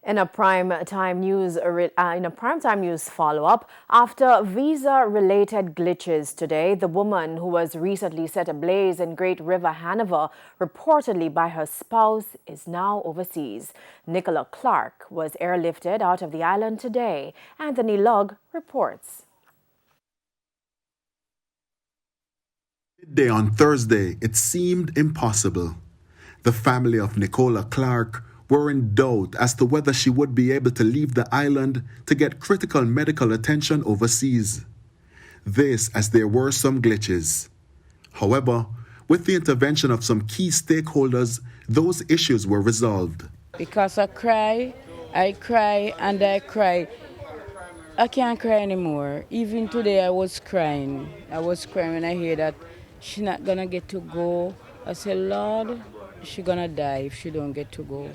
In a primetime news follow-up, after visa-related glitches today, the woman who was recently set ablaze in Great River, Hanover, reportedly by her spouse, is now overseas. Nicola Clark was airlifted out of the island today. Anthony Lugg reports. Midday on Thursday, it seemed impossible. The family of Nicola Clark were in doubt as to whether she would be able to leave the island to get critical medical attention overseas. This as there were some glitches. However, with the intervention of some key stakeholders, those issues were resolved. Because I cry and I cry. I can't cry anymore. Even today I was crying. I was crying when I hear that she's not gonna get to go. I said, Lord, she's gonna die if she don't get to go.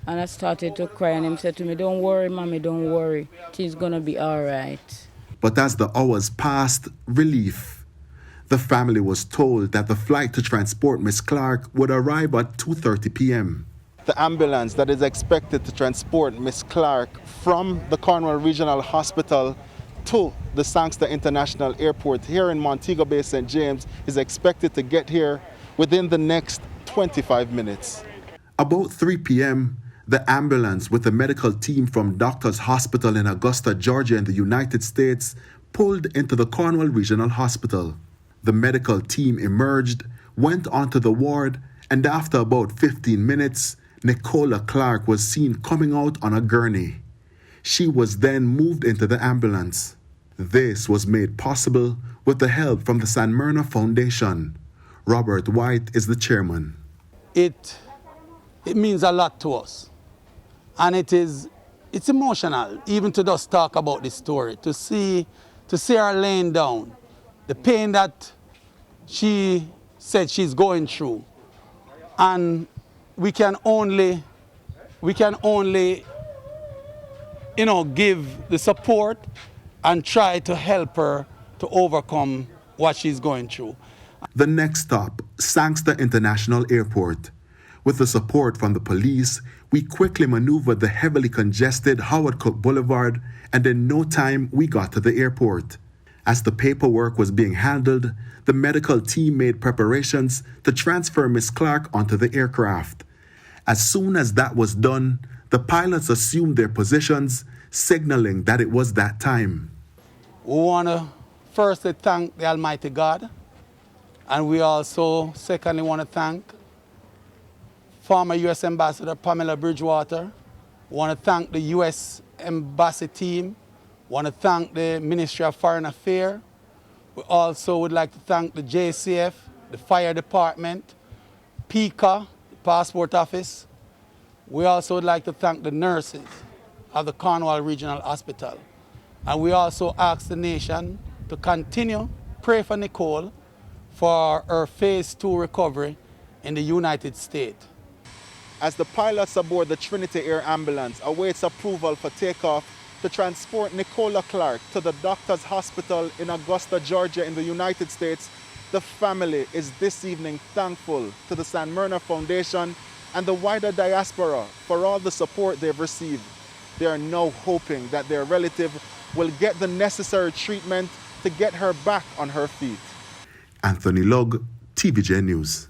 And I started to cry, and him said to me, don't worry, mommy, don't worry. She's gonna be all right. But as the hours passed, relief. The family was told that the flight to transport Miss Clark would arrive at 2:30 p.m. The ambulance that is expected to transport Miss Clark from the Cornwall Regional Hospital to the Sangster International Airport here in Montego Bay, St. James, is expected to get here within the next 25 minutes. About 3 p.m., the ambulance with a medical team from Doctors Hospital in Augusta, Georgia in the United States pulled into the Cornwall Regional Hospital. The medical team emerged, went onto the ward, and after about 15 minutes, Nicola Clark was seen coming out on a gurney. She was then moved into the ambulance. This was made possible with the help from the San Myrna Foundation. Robert White is the chairman. It means a lot to us. And it's emotional, even to just talk about this story, to see her laying down, the pain that she said she's going through. And we can only, give the support and try to help her to overcome what she's going through. The next stop, Sangster International Airport. With the support from the police, we quickly maneuvered the heavily congested Howard Cook Boulevard, and in no time we got to the airport. As the paperwork was being handled, the medical team made preparations to transfer Miss Clark onto the aircraft. As soon as that was done, the pilots assumed their positions, signaling that it was that time. We want to firstly thank the Almighty God, and we also secondly want to thank former U.S. Ambassador Pamela Bridgewater. We want to thank the U.S. Embassy team. We want to thank the Ministry of Foreign Affairs. We also would like to thank the JCF, the Fire Department, PICA, the Passport Office. We also would like to thank the nurses of the Cornwall Regional Hospital. And we also ask the nation to continue pray for Nicole for her phase 2 recovery in the United States. As the pilots aboard the Trinity Air ambulance awaits approval for takeoff to transport Nicola Clark to the Doctors Hospital in Augusta, Georgia in the United States, the family is this evening thankful to the San Myrna Foundation and the wider diaspora for all the support they've received. They are now hoping that their relative will get the necessary treatment to get her back on her feet. Anthony Lugg, TVJ News.